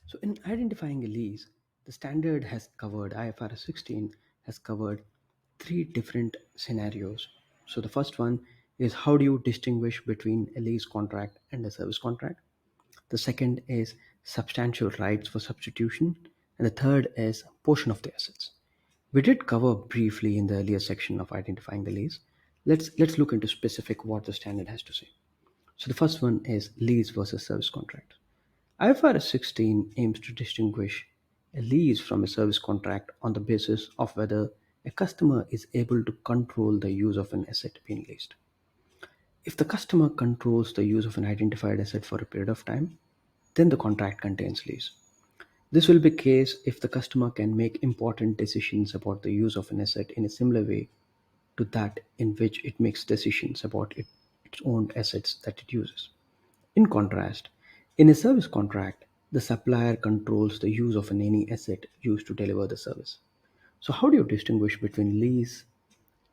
So, in identifying a lease, the standard has covered, IFRS 16 has covered three different scenarios. So, the first one is how do you distinguish between a lease contract and a service contract? The second is substantial rights for substitution. And the third is portion of the assets. We did cover briefly in the earlier section of identifying the lease. Let's look into specific what the standard has to say. So the first one is lease versus service contract. IFRS 16 aims to distinguish a lease from a service contract on the basis of whether a customer is able to control the use of an asset being leased. If the customer controls the use of an identified asset for a period of time, then the contract contains lease. This will be the case if the customer can make important decisions about the use of an asset in a similar way to that in which it makes decisions about its own assets that it uses. In contrast, in a service contract, the supplier controls the use of any asset used to deliver the service. So, how do you distinguish between lease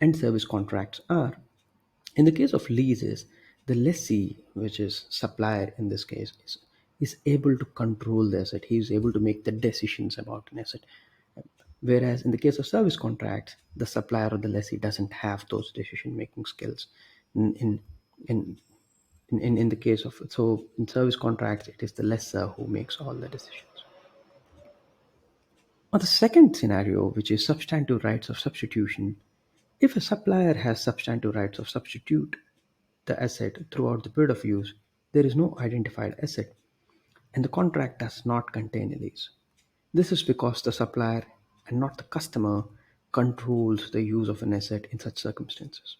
and service contracts are? In the case of leases, the lessee, which is supplier in this case, is able to control the asset. He is able to make the decisions about an asset. Whereas in the case of service contracts, the supplier or the lessee doesn't have those decision making skills. In in in in the case of so in service contracts, it is the lessor who makes all the decisions. On the second scenario, which is substantive rights of substitution, if a supplier has substantive rights of substitute the asset throughout the period of use, there is no identified asset, and the contract does not contain a lease. This is because the supplier and not the customer controls the use of an asset in such circumstances.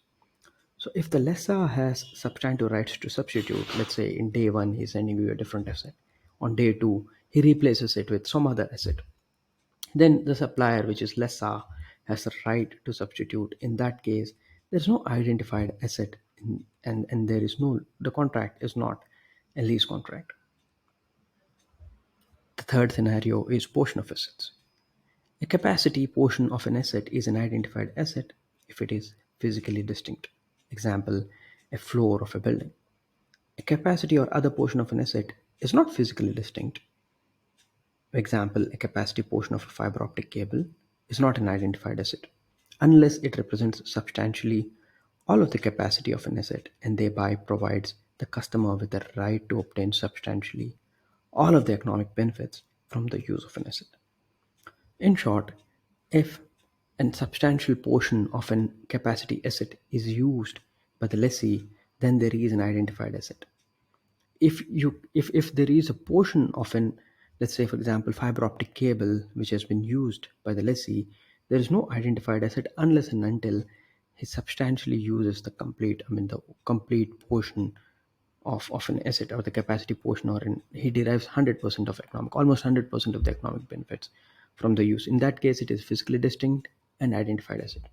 So, if the lessor has substantive rights to substitute, let's say in day one he's sending you a different asset, on day two he replaces it with some other asset, then the supplier, which is lessor, has the right to substitute. In that case, there's no identified asset, and there is no the contract is not a lease contract. The third scenario is portion of assets. A capacity portion of an asset is an identified asset if it is physically distinct. Example, a floor of a building. A capacity or other portion of an asset is not physically distinct. Example, a capacity portion of a fiber optic cable is not an identified asset unless it represents substantially all of the capacity of an asset and thereby provides the customer with the right to obtain substantially all of the economic benefits from the use of an asset. In short, if a substantial portion of an capacity asset is used by the lessee, then there is an identified asset. If there is a portion of an, let's say for example, fiber optic cable which has been used by the lessee, there is no identified asset unless and until he substantially uses the complete, the complete portion of an asset or the capacity portion, or he derives 100% of economic, almost 100% of the economic benefits from the use. In that case, it is physically distinct and identified asset.